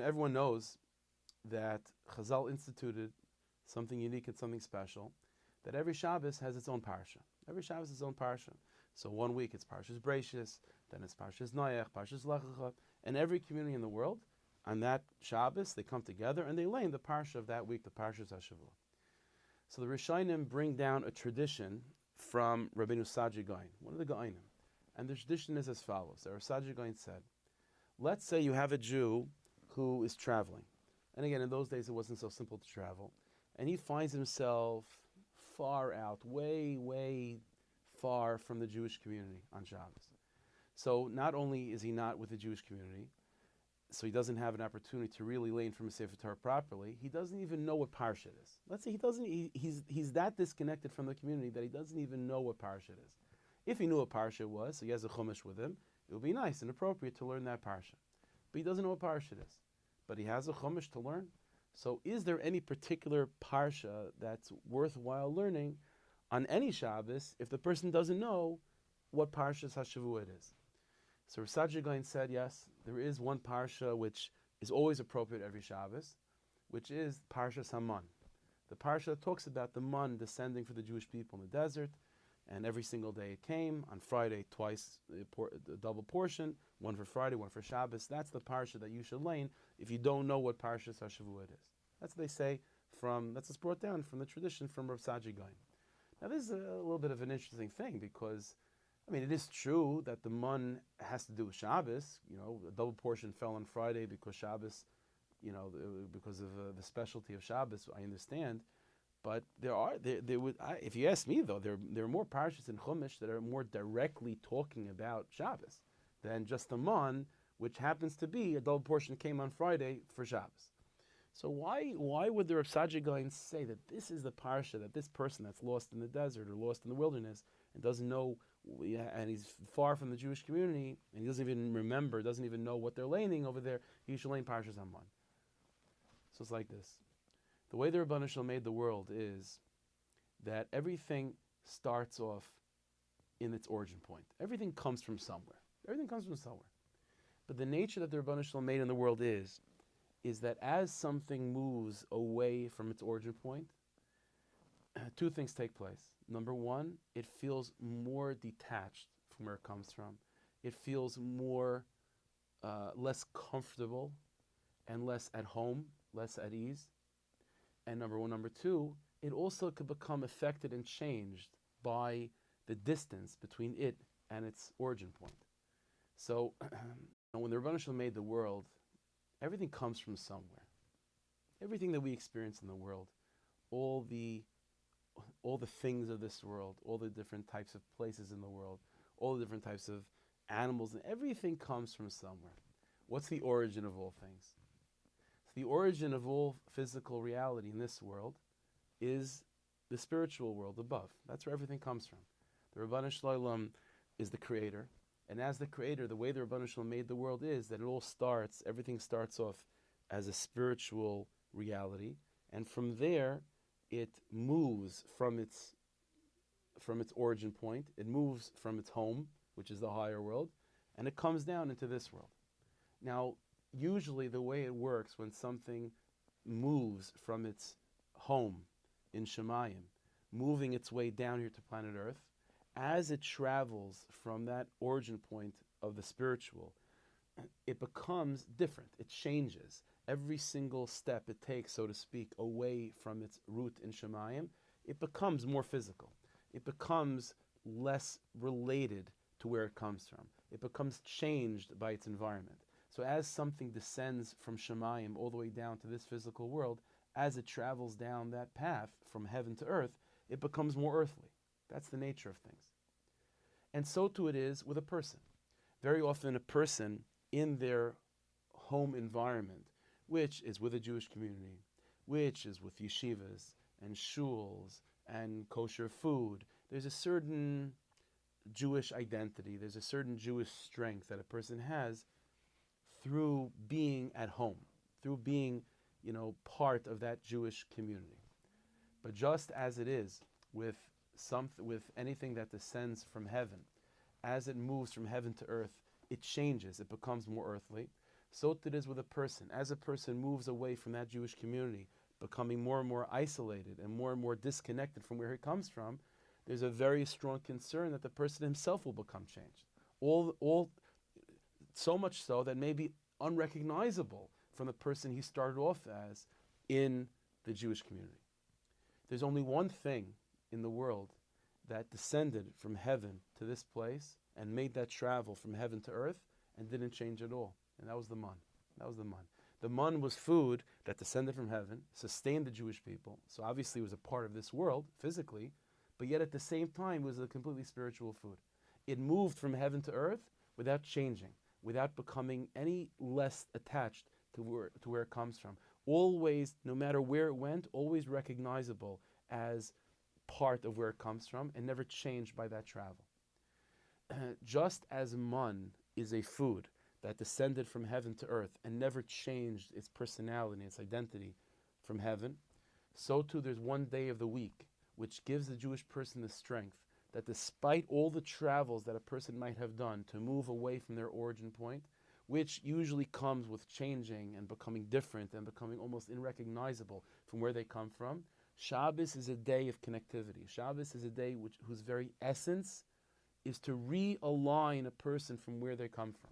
everyone knows that Chazal instituted something unique and something special, that every Shabbos has its own parsha. Every Shabbos has its own parsha. So one week it's Parshas Breishis, then it's Parshas Noach, Parshas Lech Lecha, and every community in the world, on that Shabbos, they come together and they lay in the parsha of that week, the Parshas HaShavua. So the Rishonim bring down a tradition from Rabbeinu Saadia Gaon, one of the Gaonim. And the tradition is as follows. The Saadia Gaon said, let's say you have a Jew who is traveling. And again, in those days it wasn't so simple to travel. And he finds himself far out, way far from the Jewish community on Shabbos. So not only is he not with the Jewish community, so he doesn't have an opportunity to really learn from a Sefer Torah properly, he doesn't even know what parsha it is. Let's say he's that disconnected from the community that he doesn't even know what parsha it is. If he knew what parsha it was, so he has a chumash with him, it would be nice and appropriate to learn that parsha. But he doesn't know what parsha it is. But he has a chumash to learn. So is there any particular parsha that's worthwhile learning on any Shabbos if the person doesn't know what Parshas HaShavua it is? So Rav Saadia Gaon said, yes, there is one parsha which is always appropriate every Shabbos, which is Parshas Haman. The parsha that talks about the man descending for the Jewish people in the desert, and every single day it came. On Friday, twice the double portion, one for Friday, one for Shabbos. That's the parsha that you should learn if you don't know what Parshas HaShavua it is. That's what they say that's what's brought down from the tradition from Rav Saadia Gaon. Now this is a little bit of an interesting thing because, it is true that the mun has to do with Shabbos. A double portion fell on Friday because Shabbos, because of the specialty of Shabbos, I understand. But if you ask me though, there are more parshas in Chumash that are more directly talking about Shabbos than just the mun, which happens to be a double portion came on Friday for Shabbos. So why would the Rav Saadia Gaon say that this is the parsha, that this person that's lost in the desert or lost in the wilderness and doesn't know, and he's far from the Jewish community, and he doesn't even remember, doesn't even know what they're laying over there, he should lay Parshas Haman. So it's like this. The way the Rebbeinu Shalom made the world is that everything starts off in its origin point. Everything comes from somewhere. Everything comes from somewhere. But the nature that the Rebbeinu Shalom made in the world is that as something moves away from its origin point, two things take place. Number one, it feels more detached from where it comes from. It feels less comfortable and less at home, less at ease. And number two, it also could become affected and changed by the distance between it and its origin point. So when the Rebbeinu Shalom made the world, everything comes from somewhere. Everything that we experience in the world, all the things of this world, all the different types of places in the world, all the different types of animals, and everything comes from somewhere. What's the origin of all things? So the origin of all physical reality in this world is the spiritual world above. That's where everything comes from. The Rebbeinu Shalom is the creator. And as the creator, the way the Rebbeinu Shalom made the world is that everything starts off as a spiritual reality, and from there, it moves from its origin point, it moves from its home, which is the higher world, and it comes down into this world. Now, usually the way it works when something moves from its home in Shemayim, moving its way down here to planet Earth, as it travels from that origin point of the spiritual, it becomes different. It changes. Every single step it takes, so to speak, away from its root in Shemayim, it becomes more physical. It becomes less related to where it comes from. It becomes changed by its environment. So as something descends from Shemayim all the way down to this physical world, as it travels down that path from heaven to earth, it becomes more earthly. That's the nature of things. And so too it is with a person. Very often a person in their home environment, which is with a Jewish community, which is with yeshivas and shuls and kosher food, there's a certain Jewish identity, there's a certain Jewish strength that a person has through being at home, through being, part of that Jewish community. But just as it is with anything that descends from heaven, as it moves from heaven to earth, it changes, it becomes more earthly. So it is with a person. As a person moves away from that Jewish community, becoming more and more isolated and more disconnected from where he comes from, there's a very strong concern that the person himself will become changed. All so much so that may be unrecognizable from the person he started off as in the Jewish community. There's only one thing in the world that descended from heaven to this place and made that travel from heaven to earth and didn't change at all. And that was the man. That was the man. The man was food that descended from heaven, sustained the Jewish people. So obviously it was a part of this world, physically, but yet at the same time was a completely spiritual food. It moved from heaven to earth without changing, without becoming any less attached to where it comes from. Always, no matter where it went, always recognizable as part of where it comes from and never changed by that travel. Just as man is a food that descended from heaven to earth and never changed its personality, its identity from heaven, so too there's one day of the week which gives the Jewish person the strength that despite all the travels that a person might have done to move away from their origin point, which usually comes with changing and becoming different and becoming almost unrecognizable from where they come from, Shabbos is a day of connectivity. Shabbos is a day whose very essence is to realign a person from where they come from.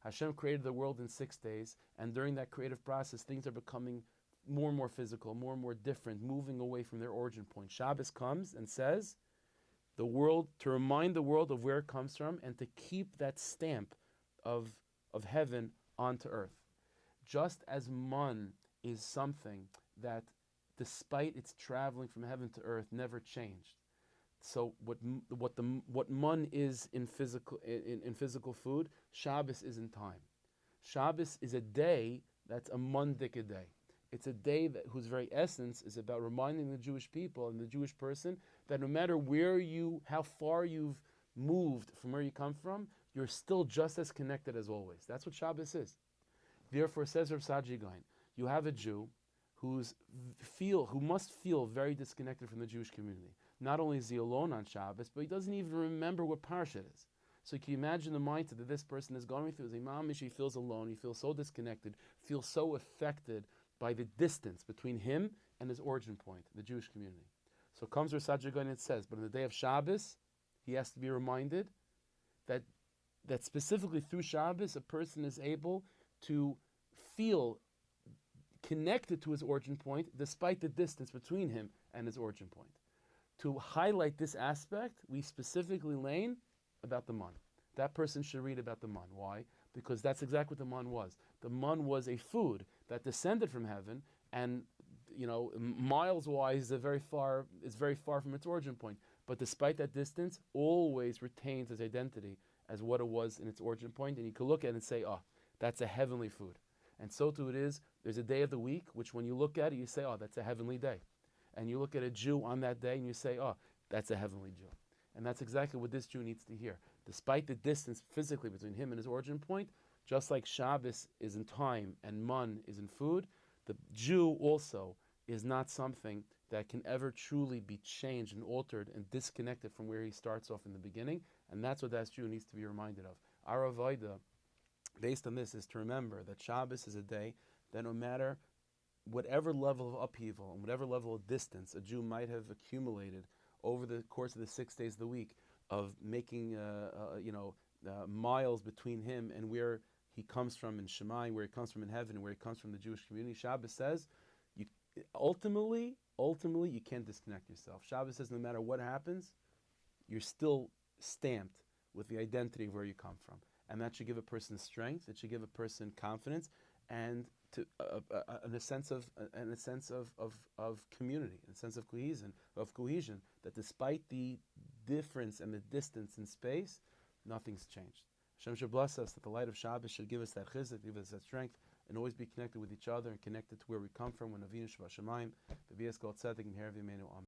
Hashem created the world in 6 days, and during that creative process, things are becoming more and more physical, more and more different, moving away from their origin point. Shabbos comes and says, the world, to remind the world of where it comes from and to keep that stamp of heaven onto earth. Just as man is something that, despite its traveling from heaven to earth, never changed. So what man is in physical food, Shabbos is in time. Shabbos is a day that's a mondic day. It's a day whose very essence is about reminding the Jewish people and the Jewish person that no matter how far you've moved from where you come from, you're still just as connected as always. That's what Shabbos is. Therefore, says Rav Sajigain, you have a Jew who must feel very disconnected from the Jewish community. Not only is he alone on Shabbos, but he doesn't even remember what parsha it is. So can you imagine the mindset that this person is going through? As Imam, he feels alone, he feels so disconnected, feels so affected by the distance between him and his origin point, the Jewish community. So comes Rav Sajigain and it says, but on the day of Shabbos, he has to be reminded that specifically through Shabbos, a person is able to feel connected to his origin point despite the distance between him and his origin point. To highlight this aspect, we specifically learn about the man. That person should read about the man. Why? Because that's exactly what the man was. The man was a food that descended from heaven, and miles-wise, it's very far from its origin point. But despite that distance, always retains its identity as what it was in its origin point. And you can look at it and say, oh, that's a heavenly food. And so too it is. There's a day of the week, which when you look at it, you say, oh, that's a heavenly day. And you look at a Jew on that day and you say, oh, that's a heavenly Jew. And that's exactly what this Jew needs to hear. Despite the distance physically between him and his origin point, just like Shabbos is in time and man is in food, the Jew also is not something that can ever truly be changed and altered and disconnected from where he starts off in the beginning. And that's what that Jew needs to be reminded of. Our avodah, based on this, is to remember that Shabbos is a day that no matter whatever level of upheaval and whatever level of distance a Jew might have accumulated over the course of the 6 days of the week of making miles between him and where he comes from in Shemayim, where he comes from in heaven, and where he comes from the Jewish community, Shabbos says, ultimately, you can't disconnect yourself. Shabbos says no matter what happens, you're still stamped with the identity of where you come from. And that should give a person strength, it should give a person confidence, and to a sense of community, a sense of cohesion, that despite the difference and the distance in space, nothing's changed. Hashem should bless us that the light of Shabbos should give us that chizuk, give us that strength, and always be connected with each other and connected to where we come from. When Avinu Shabbat Shemayim, the V'yas Kol Tzedek, and Harav Yimenu. Amen.